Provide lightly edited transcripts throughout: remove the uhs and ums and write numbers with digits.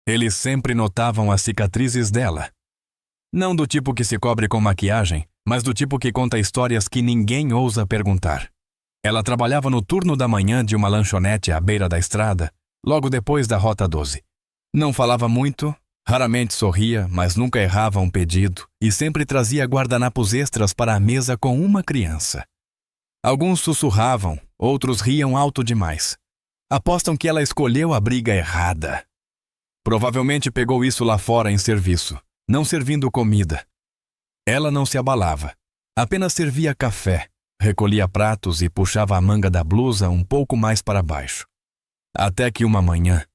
Eles sempre notavam as cicatrizes dela. Não do tipo que se cobre com maquiagem, mas do tipo que conta histórias que ninguém ousa perguntar. Ela trabalhava no turno da manhã de uma lanchonete à beira da estrada, logo depois da Rota 12. Não falava muito, raramente sorria, mas nunca errava um pedido e sempre trazia guardanapos extras para a mesa com uma criança. Alguns sussurravam, outros riam alto demais. Apostam que ela escolheu a briga errada. Provavelmente pegou isso lá fora em serviço, não servindo comida. Ela não se abalava, apenas servia café, recolhia pratos e puxava a manga da blusa um pouco mais para baixo. Até que uma manhã,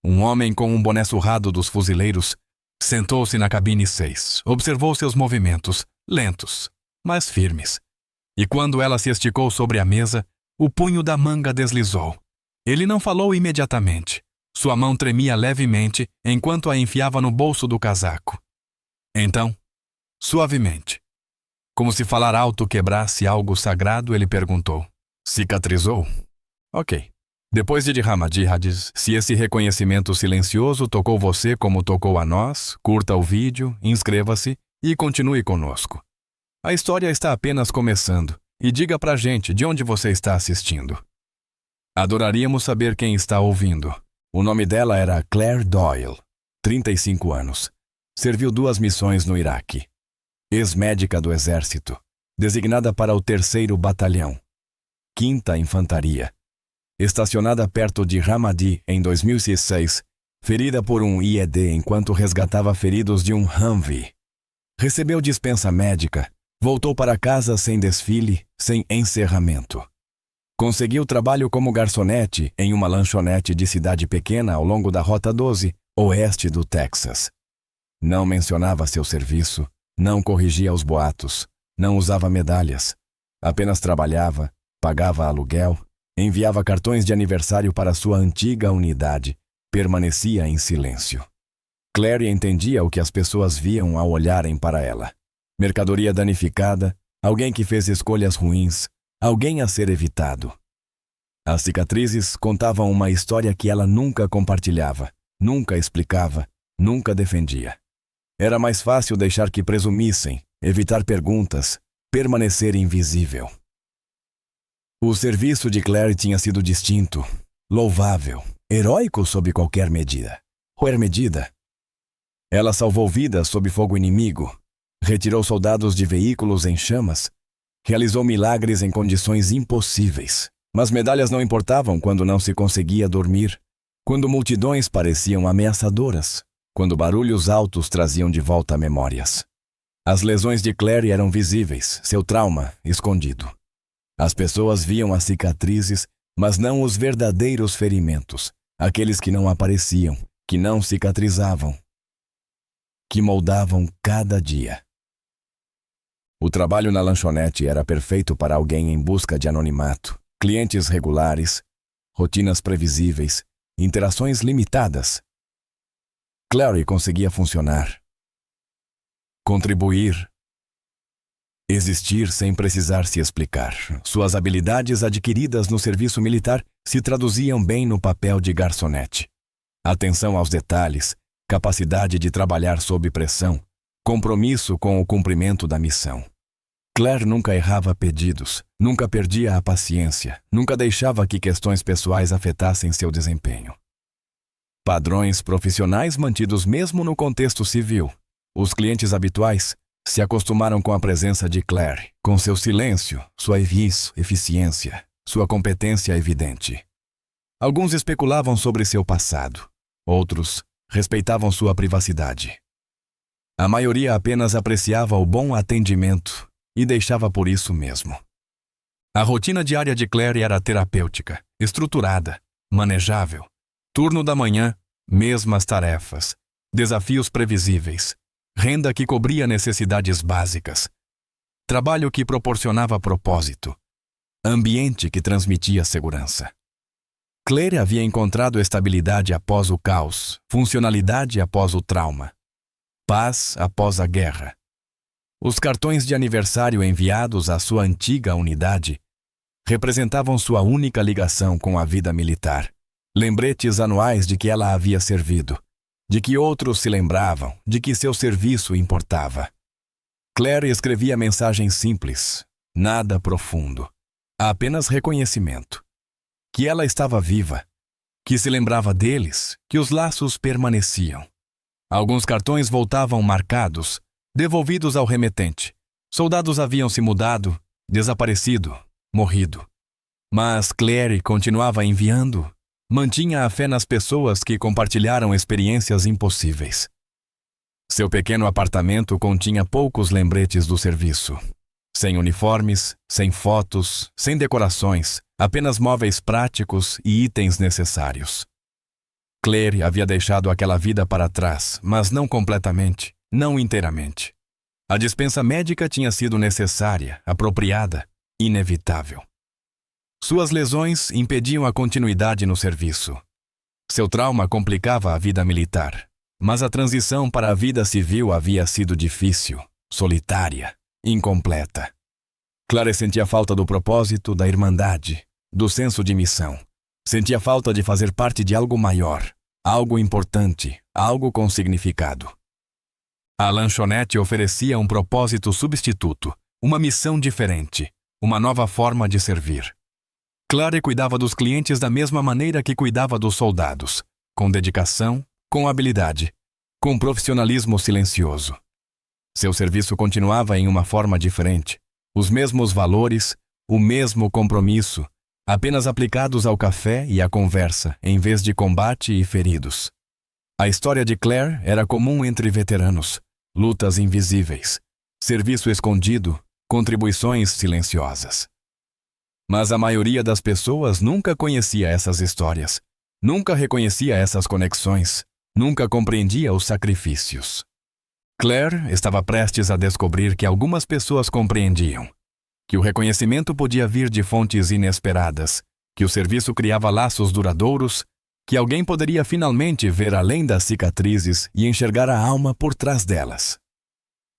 um homem com um boné surrado dos fuzileiros sentou-se na cabine 6, observou seus movimentos, lentos, mas firmes. E quando ela se esticou sobre a mesa, o punho da manga deslizou. Ele não falou imediatamente. Sua mão tremia levemente enquanto a enfiava no bolso do casaco. Então, suavemente, como se falar alto quebrasse algo sagrado, ele perguntou: cicatrizou? Ok. Depois de Hamadi Hadis, se esse reconhecimento silencioso tocou você como tocou a nós, curta o vídeo, inscreva-se e continue conosco. A história está apenas começando, e diga pra gente de onde você está assistindo. Adoraríamos saber quem está ouvindo. O nome dela era Claire Doyle, 35 anos. Serviu 2 missões no Iraque. Ex-médica do Exército, designada para o 3º Batalhão, 5ª Infantaria. Estacionada perto de Ramadi em 2006, ferida por um IED enquanto resgatava feridos de um Humvee. Recebeu dispensa médica, voltou para casa sem desfile, sem encerramento. Conseguiu trabalho como garçonete em uma lanchonete de cidade pequena ao longo da Rota 12, oeste do Texas. Não mencionava seu serviço, não corrigia os boatos, não usava medalhas. Apenas trabalhava, pagava aluguel, enviava cartões de aniversário para sua antiga unidade, permanecia em silêncio. Claire entendia o que as pessoas viam ao olharem para ela. Mercadoria danificada, alguém que fez escolhas ruins, alguém a ser evitado. As cicatrizes contavam uma história que ela nunca compartilhava, nunca explicava, nunca defendia. Era mais fácil deixar que presumissem, evitar perguntas, permanecer invisível. O serviço de Claire tinha sido distinto, louvável, heróico sob qualquer medida. Qualquer medida. Ela salvou vidas sob fogo inimigo, retirou soldados de veículos em chamas, realizou milagres em condições impossíveis. Mas medalhas não importavam quando não se conseguia dormir, quando multidões pareciam ameaçadoras, quando barulhos altos traziam de volta memórias. As lesões de Claire eram visíveis, seu trauma escondido. As pessoas viam as cicatrizes, mas não os verdadeiros ferimentos, aqueles que não apareciam, que não cicatrizavam, que moldavam cada dia. O trabalho na lanchonete era perfeito para alguém em busca de anonimato, clientes regulares, rotinas previsíveis, interações limitadas. Clary conseguia funcionar, contribuir, existir sem precisar se explicar. Suas habilidades adquiridas no serviço militar se traduziam bem no papel de garçonete. Atenção aos detalhes, capacidade de trabalhar sob pressão, compromisso com o cumprimento da missão. Claire nunca errava pedidos, nunca perdia a paciência, nunca deixava que questões pessoais afetassem seu desempenho. Padrões profissionais mantidos mesmo no contexto civil. Os clientes habituais se acostumaram com a presença de Claire, com seu silêncio, sua eficiência, sua competência evidente. Alguns especulavam sobre seu passado, outros respeitavam sua privacidade. A maioria apenas apreciava o bom atendimento e deixava por isso mesmo. A rotina diária de Claire era terapêutica, estruturada, manejável. Turno da manhã, mesmas tarefas, desafios previsíveis, renda que cobria necessidades básicas, trabalho que proporcionava propósito, ambiente que transmitia segurança. Claire havia encontrado estabilidade após o caos, funcionalidade após o trauma, paz após a guerra. Os cartões de aniversário enviados à sua antiga unidade representavam sua única ligação com a vida militar, lembretes anuais de que ela havia servido, de que outros se lembravam, de que seu serviço importava. Claire escrevia mensagens simples, nada profundo, apenas reconhecimento. Que ela estava viva, que se lembrava deles, que os laços permaneciam. Alguns cartões voltavam marcados, devolvidos ao remetente. Soldados haviam se mudado, desaparecido, morrido. Mas Claire continuava enviando, mantinha a fé nas pessoas que compartilharam experiências impossíveis. Seu pequeno apartamento continha poucos lembretes do serviço. Sem uniformes, sem fotos, sem decorações, apenas móveis práticos e itens necessários. Claire havia deixado aquela vida para trás, mas não completamente, não inteiramente. A dispensa médica tinha sido necessária, apropriada, inevitável. Suas lesões impediam a continuidade no serviço. Seu trauma complicava a vida militar, mas a transição para a vida civil havia sido difícil, solitária, incompleta. Claire sentia falta do propósito, da irmandade, do senso de missão. Sentia falta de fazer parte de algo maior, algo importante, algo com significado. A lanchonete oferecia um propósito substituto, uma missão diferente, uma nova forma de servir. Claire cuidava dos clientes da mesma maneira que cuidava dos soldados, com dedicação, com habilidade, com profissionalismo silencioso. Seu serviço continuava em uma forma diferente, os mesmos valores, o mesmo compromisso, apenas aplicados ao café e à conversa, em vez de combate e feridos. A história de Claire era comum entre veteranos, lutas invisíveis, serviço escondido, contribuições silenciosas. Mas a maioria das pessoas nunca conhecia essas histórias, nunca reconhecia essas conexões, nunca compreendia os sacrifícios. Claire estava prestes a descobrir que algumas pessoas compreendiam, que o reconhecimento podia vir de fontes inesperadas, que o serviço criava laços duradouros, que alguém poderia finalmente ver além das cicatrizes e enxergar a alma por trás delas.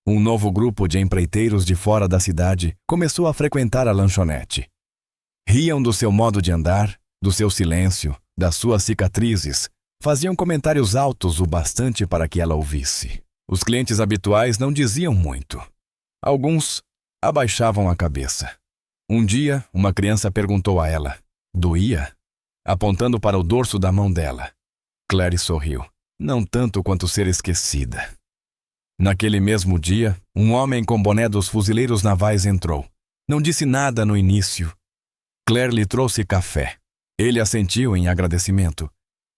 Um novo grupo de empreiteiros de fora da cidade começou a frequentar a lanchonete. Riam do seu modo de andar, do seu silêncio, das suas cicatrizes, faziam comentários altos o bastante para que ela ouvisse. Os clientes habituais não diziam muito. Alguns abaixavam a cabeça. Um dia, uma criança perguntou a ela: "Doía?", apontando para o dorso da mão dela. Claire sorriu, não tanto quanto ser esquecida. Naquele mesmo dia, um homem com boné dos fuzileiros navais entrou. Não disse nada no início. Claire lhe trouxe café. Ele assentiu em agradecimento.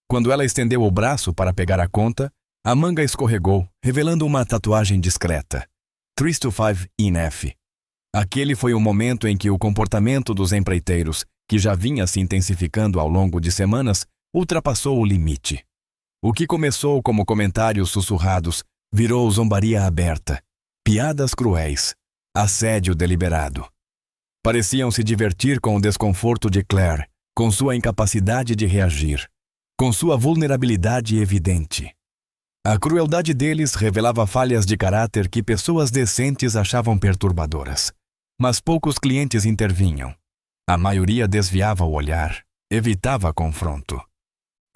Quando ela estendeu o braço para pegar a conta, a manga escorregou, revelando uma tatuagem discreta. 325 INF. Aquele foi o momento em que o comportamento dos empreiteiros, que já vinha se intensificando ao longo de semanas, ultrapassou o limite. O que começou como comentários sussurrados virou zombaria aberta, piadas cruéis, assédio deliberado. Pareciam se divertir com o desconforto de Claire, com sua incapacidade de reagir, com sua vulnerabilidade evidente. A crueldade deles revelava falhas de caráter que pessoas decentes achavam perturbadoras. Mas poucos clientes intervinham. A maioria desviava o olhar, evitava confronto.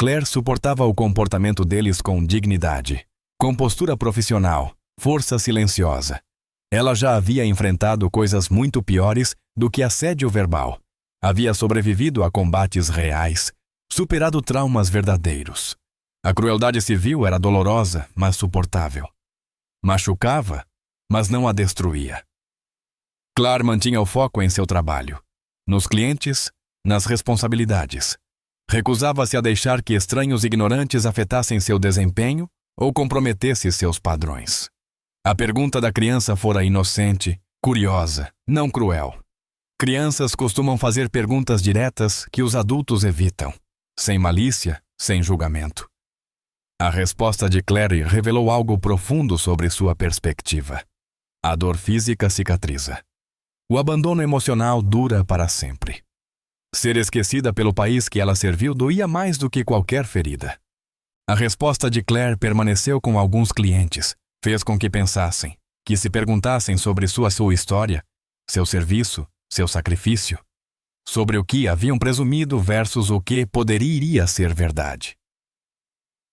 Claire suportava o comportamento deles com dignidade, com postura profissional, força silenciosa. Ela já havia enfrentado coisas muito piores do que assédio verbal. Havia sobrevivido a combates reais, superado traumas verdadeiros. A crueldade civil era dolorosa, mas suportável. Machucava, mas não a destruía. Claire mantinha o foco em seu trabalho, nos clientes, nas responsabilidades. Recusava-se a deixar que estranhos ignorantes afetassem seu desempenho ou comprometesse seus padrões. A pergunta da criança fora inocente, curiosa, não cruel. Crianças costumam fazer perguntas diretas que os adultos evitam, sem malícia, sem julgamento. A resposta de Claire revelou algo profundo sobre sua perspectiva. A dor física cicatriza. O abandono emocional dura para sempre. Ser esquecida pelo país que ela serviu doía mais do que qualquer ferida. A resposta de Claire permaneceu com alguns clientes, fez com que pensassem, que se perguntassem sobre sua história, seu serviço, seu sacrifício, sobre o que haviam presumido versus o que poderia ser verdade.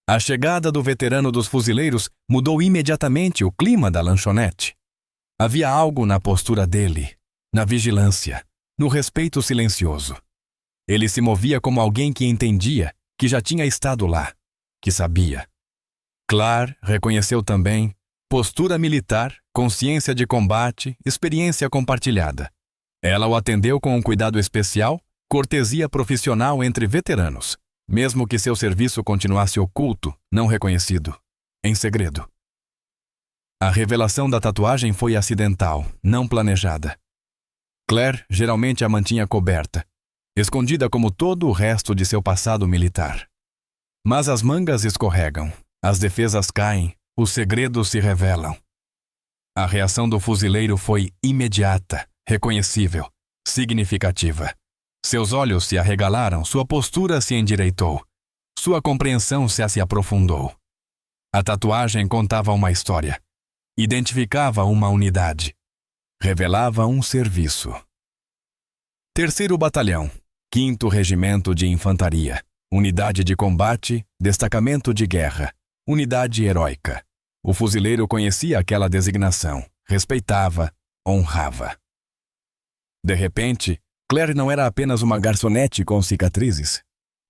A chegada do veterano dos fuzileiros mudou imediatamente o clima da lanchonete. Havia algo na postura dele, na vigilância, no respeito silencioso. Ele se movia como alguém que entendia, que já tinha estado lá, que sabia. Claire reconheceu também postura militar, consciência de combate, experiência compartilhada. Ela o atendeu com um cuidado especial, cortesia profissional entre veteranos, mesmo que seu serviço continuasse oculto, não reconhecido, em segredo. A revelação da tatuagem foi acidental, não planejada. Claire geralmente a mantinha coberta, escondida como todo o resto de seu passado militar. Mas as mangas escorregam, as defesas caem, os segredos se revelam. A reação do fuzileiro foi imediata, reconhecível, significativa. Seus olhos se arregalaram, sua postura se endireitou. Sua compreensão se aprofundou. A tatuagem contava uma história. Identificava uma unidade. Revelava um serviço. 3º Batalhão, 5º Regimento de Infantaria, Unidade de Combate, Destacamento de Guerra, Unidade Heróica. O fuzileiro conhecia aquela designação, respeitava, honrava. De repente, Claire não era apenas uma garçonete com cicatrizes.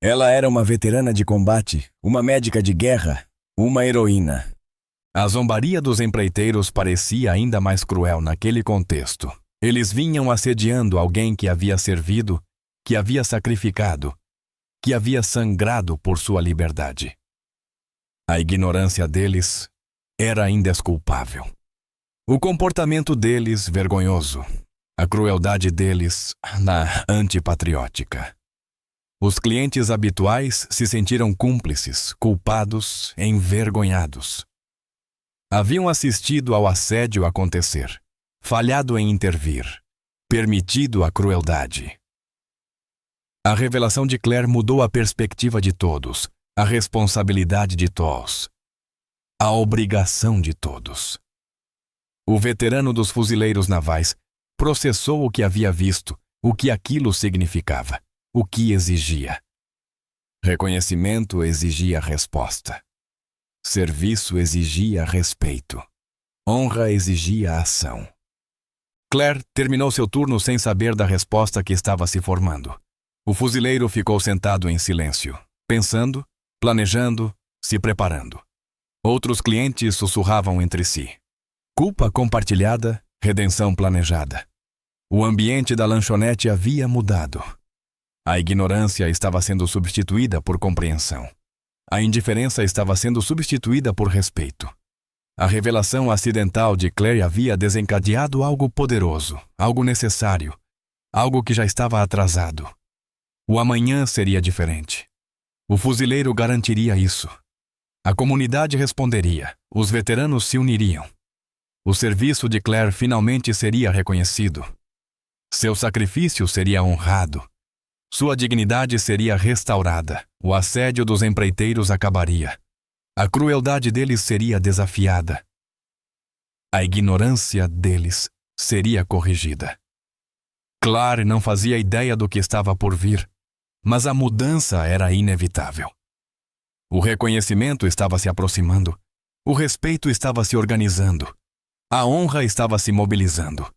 Ela era uma veterana de combate, uma médica de guerra, uma heroína. A zombaria dos empreiteiros parecia ainda mais cruel naquele contexto. Eles vinham assediando alguém que havia servido, que havia sacrificado, que havia sangrado por sua liberdade. A ignorância deles era indesculpável. O comportamento deles, vergonhoso. A crueldade deles, antipatriótica. Os clientes habituais se sentiram cúmplices, culpados, envergonhados. Haviam assistido ao assédio acontecer, falhado em intervir, permitido a crueldade. A revelação de Claire mudou a perspectiva de todos, a responsabilidade de todos, a obrigação de todos. O veterano dos fuzileiros navais processou o que havia visto, o que aquilo significava, o que exigia. Reconhecimento exigia resposta. Serviço exigia respeito. Honra exigia ação. Claire terminou seu turno sem saber da resposta que estava se formando. O fuzileiro ficou sentado em silêncio, pensando, planejando, se preparando. Outros clientes sussurravam entre si. Culpa compartilhada, redenção planejada. O ambiente da lanchonete havia mudado. A ignorância estava sendo substituída por compreensão. A indiferença estava sendo substituída por respeito. A revelação acidental de Claire havia desencadeado algo poderoso, algo necessário, algo que já estava atrasado. O amanhã seria diferente. O fuzileiro garantiria isso. A comunidade responderia, os veteranos se uniriam. O serviço de Claire finalmente seria reconhecido. Seu sacrifício seria honrado. Sua dignidade seria restaurada. O assédio dos empreiteiros acabaria. A crueldade deles seria desafiada. A ignorância deles seria corrigida. Claire não fazia ideia do que estava por vir, mas a mudança era inevitável. O reconhecimento estava se aproximando. O respeito estava se organizando. A honra estava se mobilizando.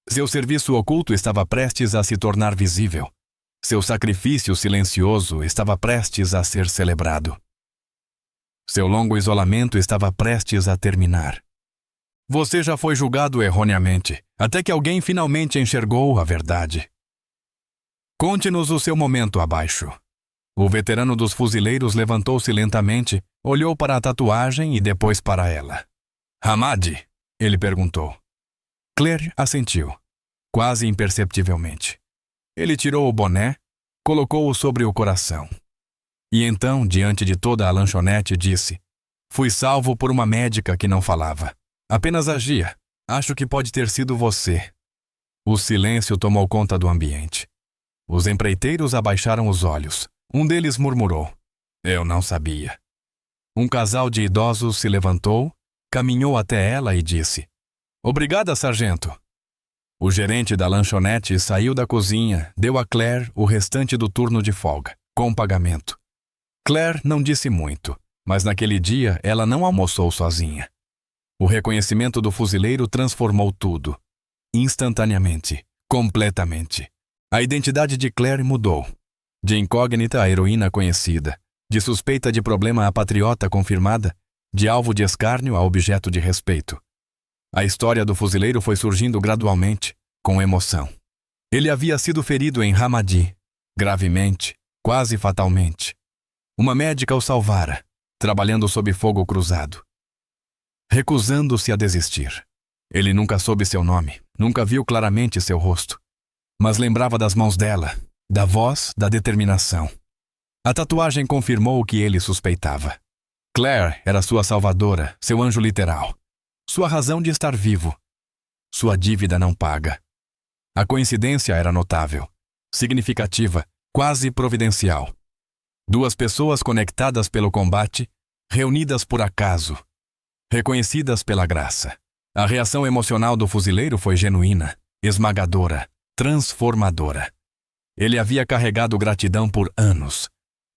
Seu serviço oculto estava prestes a se tornar visível. Seu sacrifício silencioso estava prestes a ser celebrado. Seu longo isolamento estava prestes a terminar. Você já foi julgado erroneamente, até que alguém finalmente enxergou a verdade. Conte-nos o seu momento abaixo. O veterano dos fuzileiros levantou-se lentamente, olhou para a tatuagem e depois para ela. Hamadi? Ele perguntou. Claire assentiu, quase imperceptivelmente. Ele tirou o boné, colocou-o sobre o coração. E então, diante de toda a lanchonete, disse: Fui salvo por uma médica que não falava. Apenas agia. Acho que pode ter sido você. O silêncio tomou conta do ambiente. Os empreiteiros abaixaram os olhos. Um deles murmurou: Eu não sabia. Um casal de idosos se levantou, caminhou até ela e disse: Obrigada, sargento. O gerente da lanchonete saiu da cozinha, deu a Claire o restante do turno de folga, com pagamento. Claire não disse muito. Mas naquele dia ela não almoçou sozinha. O reconhecimento do fuzileiro transformou tudo. Instantaneamente. Completamente. A identidade de Claire mudou. De incógnita a heroína conhecida. De suspeita de problema a patriota confirmada. De alvo de escárnio a objeto de respeito. A história do fuzileiro foi surgindo gradualmente, com emoção. Ele havia sido ferido em Ramadi, gravemente, quase fatalmente. Uma médica o salvara, trabalhando sob fogo cruzado. Recusando-se a desistir. Ele nunca soube seu nome, nunca viu claramente seu rosto. Mas lembrava das mãos dela, da voz, da determinação. A tatuagem confirmou o que ele suspeitava. Claire era sua salvadora, seu anjo literal. Sua razão de estar vivo. Sua dívida não paga. A coincidência era notável, significativa, quase providencial. Duas pessoas conectadas pelo combate, reunidas por acaso, reconhecidas pela graça. A reação emocional do fuzileiro foi genuína, esmagadora, transformadora. Ele havia carregado gratidão por anos,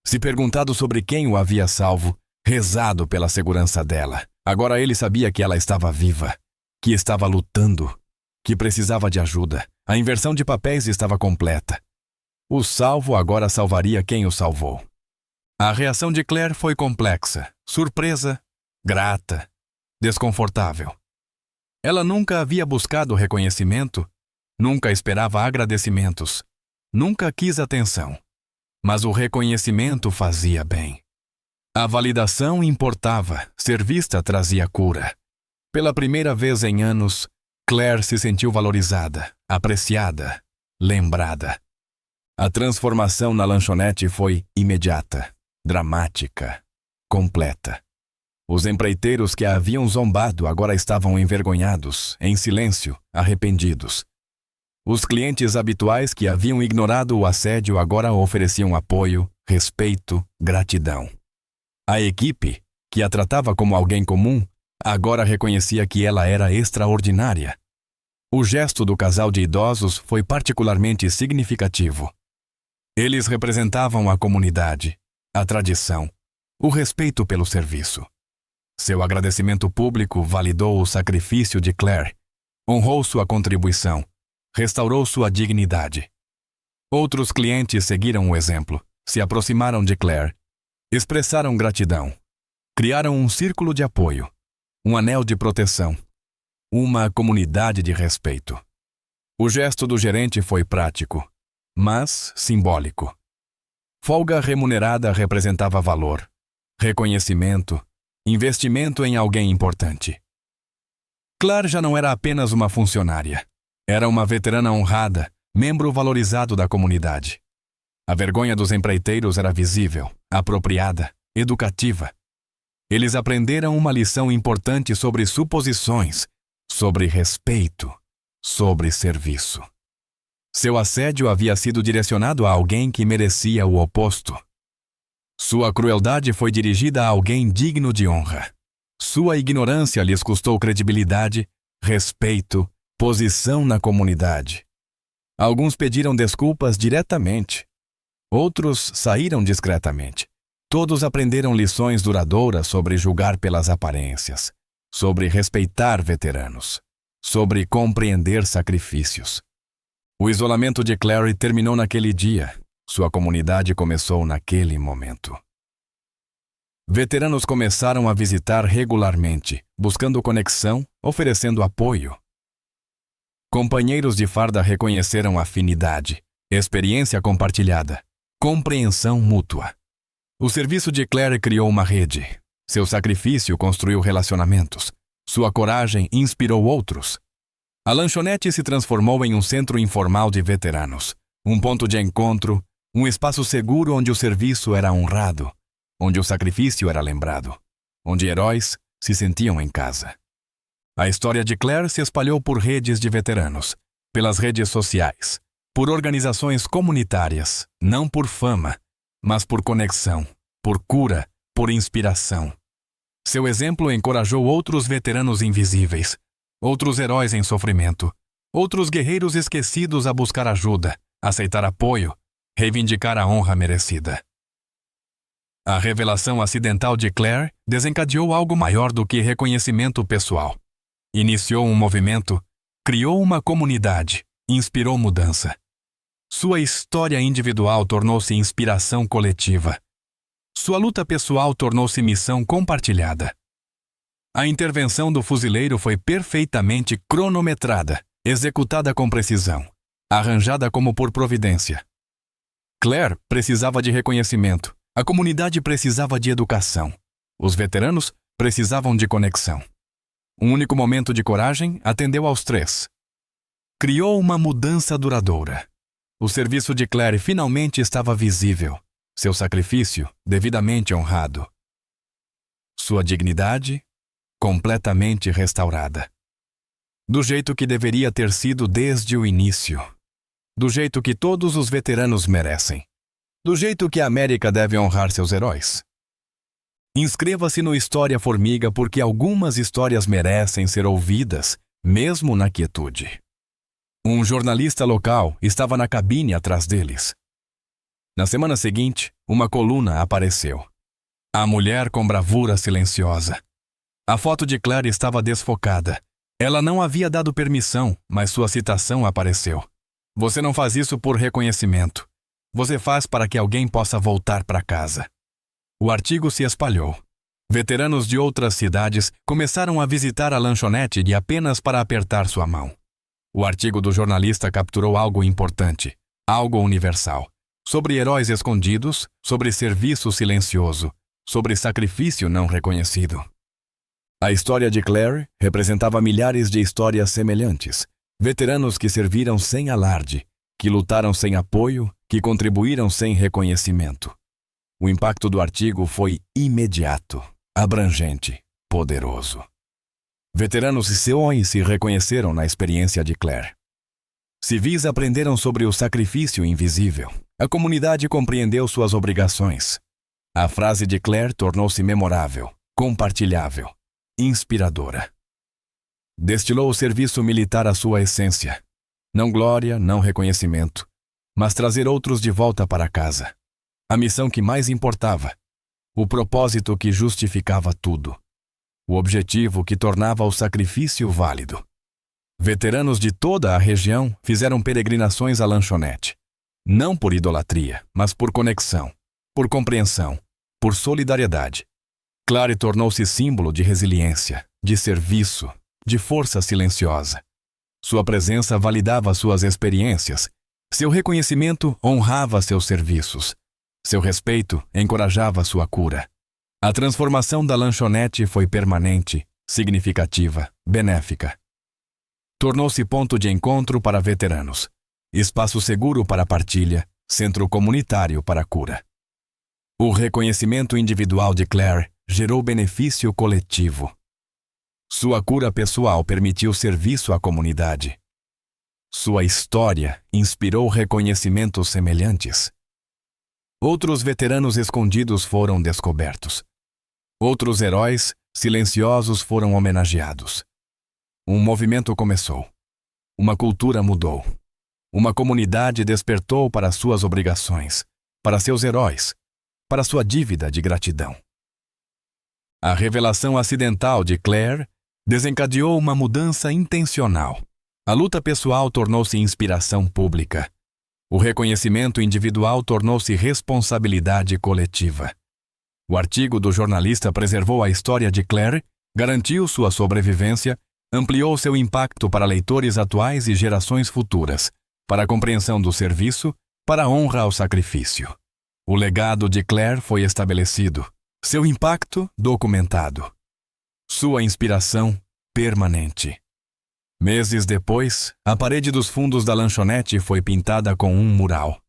se perguntado sobre quem o havia salvo, rezado pela segurança dela. Agora ele sabia que ela estava viva, que estava lutando, que precisava de ajuda. A inversão de papéis estava completa. O salvo agora salvaria quem o salvou. A reação de Claire foi complexa, surpresa, grata, desconfortável. Ela nunca havia buscado reconhecimento, nunca esperava agradecimentos, nunca quis atenção. Mas o reconhecimento fazia bem. A validação importava, ser vista trazia cura. Pela primeira vez em anos, Claire se sentiu valorizada, apreciada, lembrada. A transformação na lanchonete foi imediata, dramática, completa. Os empreiteiros que a haviam zombado agora estavam envergonhados, em silêncio, arrependidos. Os clientes habituais que haviam ignorado o assédio agora ofereciam apoio, respeito, gratidão. A equipe, que a tratava como alguém comum, agora reconhecia que ela era extraordinária. O gesto do casal de idosos foi particularmente significativo. Eles representavam a comunidade, a tradição, o respeito pelo serviço. Seu agradecimento público validou o sacrifício de Claire, honrou sua contribuição, restaurou sua dignidade. Outros clientes seguiram o exemplo, se aproximaram de Claire, expressaram gratidão, criaram um círculo de apoio, um anel de proteção, uma comunidade de respeito. O gesto do gerente foi prático, mas simbólico. Folga remunerada representava valor, reconhecimento, investimento em alguém importante. Claire já não era apenas uma funcionária. Era uma veterana honrada, membro valorizado da comunidade. A vergonha dos empreiteiros era visível, apropriada, educativa. Eles aprenderam uma lição importante sobre suposições, sobre respeito, sobre serviço. Seu assédio havia sido direcionado a alguém que merecia o oposto. Sua crueldade foi dirigida a alguém digno de honra. Sua ignorância lhes custou credibilidade, respeito, posição na comunidade. Alguns pediram desculpas diretamente. Outros saíram discretamente. Todos aprenderam lições duradouras sobre julgar pelas aparências, sobre respeitar veteranos, sobre compreender sacrifícios. O isolamento de Clary terminou naquele dia. Sua comunidade começou naquele momento. Veteranos começaram a visitar regularmente, buscando conexão, oferecendo apoio. Companheiros de farda reconheceram afinidade, experiência compartilhada, compreensão mútua. O serviço de Claire criou uma rede. Seu sacrifício construiu relacionamentos. Sua coragem inspirou outros. A lanchonete se transformou em um centro informal de veteranos, um ponto de encontro, um espaço seguro onde o serviço era honrado, onde o sacrifício era lembrado, onde heróis se sentiam em casa. A história de Claire se espalhou por redes de veteranos, pelas redes sociais, por organizações comunitárias, não por fama, mas por conexão, por cura, por inspiração. Seu exemplo encorajou outros veteranos invisíveis, outros heróis em sofrimento, outros guerreiros esquecidos a buscar ajuda, aceitar apoio, reivindicar a honra merecida. A revelação acidental de Claire desencadeou algo maior do que reconhecimento pessoal. Iniciou um movimento, criou uma comunidade, inspirou mudança. Sua história individual tornou-se inspiração coletiva. Sua luta pessoal tornou-se missão compartilhada. A intervenção do fuzileiro foi perfeitamente cronometrada, executada com precisão, arranjada como por providência. Claire precisava de reconhecimento. A comunidade precisava de educação. Os veteranos precisavam de conexão. Um único momento de coragem atendeu aos três. Criou uma mudança duradoura. O serviço de Claire finalmente estava visível. Seu sacrifício devidamente honrado. Sua dignidade completamente restaurada. Do jeito que deveria ter sido desde o início. Do jeito que todos os veteranos merecem. Do jeito que a América deve honrar seus heróis. Inscreva-se no História Formiga porque algumas histórias merecem ser ouvidas, mesmo na quietude. Um jornalista local estava na cabine atrás deles. Na semana seguinte, uma coluna apareceu. A mulher com bravura silenciosa. A foto de Claire estava desfocada. Ela não havia dado permissão, mas sua citação apareceu. Você não faz isso por reconhecimento. Você faz para que alguém possa voltar para casa. O artigo se espalhou. Veteranos de outras cidades começaram a visitar a lanchonete apenas para apertar sua mão. O artigo do jornalista capturou algo importante, algo universal. Sobre heróis escondidos, sobre serviço silencioso, sobre sacrifício não reconhecido. A história de Claire representava milhares de histórias semelhantes. Veteranos que serviram sem alarde, que lutaram sem apoio, que contribuíram sem reconhecimento. O impacto do artigo foi imediato, abrangente, poderoso. Veteranos e seões se reconheceram na experiência de Claire. Civis aprenderam sobre o sacrifício invisível. A comunidade compreendeu suas obrigações. A frase de Claire tornou-se memorável, compartilhável, inspiradora. Destilou o serviço militar à sua essência. Não glória, não reconhecimento, mas trazer outros de volta para casa. A missão que mais importava. O propósito que justificava tudo. O objetivo que tornava o sacrifício válido. Veteranos de toda a região fizeram peregrinações à lanchonete. Não por idolatria, mas por conexão, por compreensão, por solidariedade. Claire tornou-se símbolo de resiliência, de serviço, de força silenciosa. Sua presença validava suas experiências. Seu reconhecimento honrava seus serviços. Seu respeito encorajava sua cura. A transformação da lanchonete foi permanente, significativa, benéfica. Tornou-se ponto de encontro para veteranos, espaço seguro para partilha, centro comunitário para cura. O reconhecimento individual de Claire gerou benefício coletivo. Sua cura pessoal permitiu serviço à comunidade. Sua história inspirou reconhecimentos semelhantes. Outros veteranos escondidos foram descobertos. Outros heróis silenciosos foram homenageados. Um movimento começou. Uma cultura mudou. Uma comunidade despertou para suas obrigações, para seus heróis, para sua dívida de gratidão. A revelação acidental de Claire desencadeou uma mudança intencional. A luta pessoal tornou-se inspiração pública. O reconhecimento individual tornou-se responsabilidade coletiva. O artigo do jornalista preservou a história de Claire, garantiu sua sobrevivência, ampliou seu impacto para leitores atuais e gerações futuras, para a compreensão do serviço, para a honra ao sacrifício. O legado de Claire foi estabelecido, seu impacto documentado. Sua inspiração permanente. Meses depois, a parede dos fundos da lanchonete foi pintada com um mural.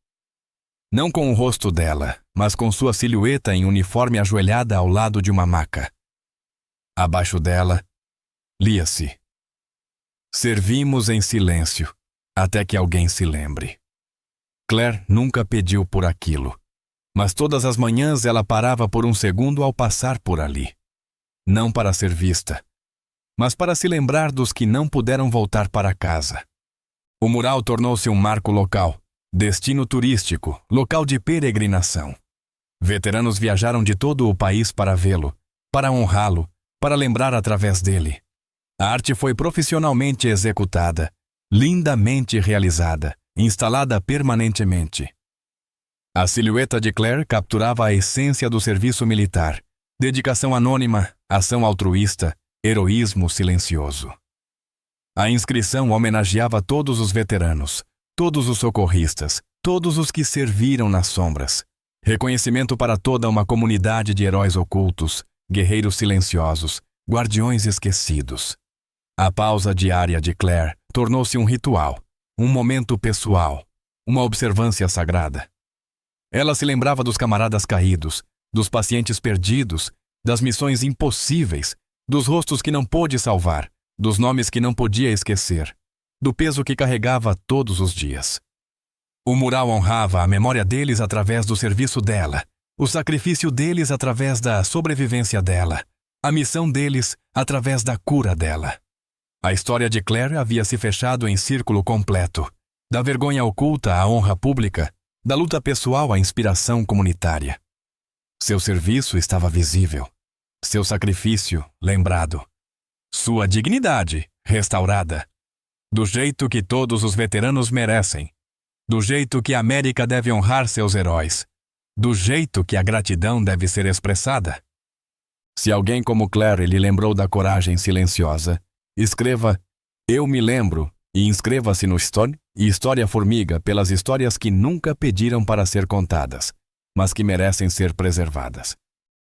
Não com o rosto dela, mas com sua silhueta em uniforme ajoelhada ao lado de uma maca. Abaixo dela, lia-se: "Servimos em silêncio, até que alguém se lembre." Claire nunca pediu por aquilo, mas todas as manhãs ela parava por um segundo ao passar por ali. Não para ser vista, mas para se lembrar dos que não puderam voltar para casa. O mural tornou-se um marco local, destino turístico, local de peregrinação. Veteranos viajaram de todo o país para vê-lo, para honrá-lo, para lembrar através dele. A arte foi profissionalmente executada, lindamente realizada, instalada permanentemente. A silhueta de Claire capturava a essência do serviço militar: dedicação anônima, ação altruísta, heroísmo silencioso. A inscrição homenageava todos os veteranos, todos os socorristas, todos os que serviram nas sombras. Reconhecimento para toda uma comunidade de heróis ocultos, guerreiros silenciosos, guardiões esquecidos. A pausa diária de Claire tornou-se um ritual, um momento pessoal, uma observância sagrada. Ela se lembrava dos camaradas caídos, dos pacientes perdidos, das missões impossíveis, dos rostos que não pôde salvar, dos nomes que não podia esquecer, do peso que carregava todos os dias. O mural honrava a memória deles através do serviço dela, o sacrifício deles através da sobrevivência dela, a missão deles através da cura dela. A história de Claire havia se fechado em círculo completo, da vergonha oculta à honra pública, da luta pessoal à inspiração comunitária. Seu serviço estava visível, seu sacrifício lembrado, sua dignidade restaurada, do jeito que todos os veteranos merecem, do jeito que a América deve honrar seus heróis, do jeito que a gratidão deve ser expressada. Se alguém como Claire lhe lembrou da coragem silenciosa, escreva "Eu me lembro" e inscreva-se no História Formiga pelas histórias que nunca pediram para ser contadas, mas que merecem ser preservadas.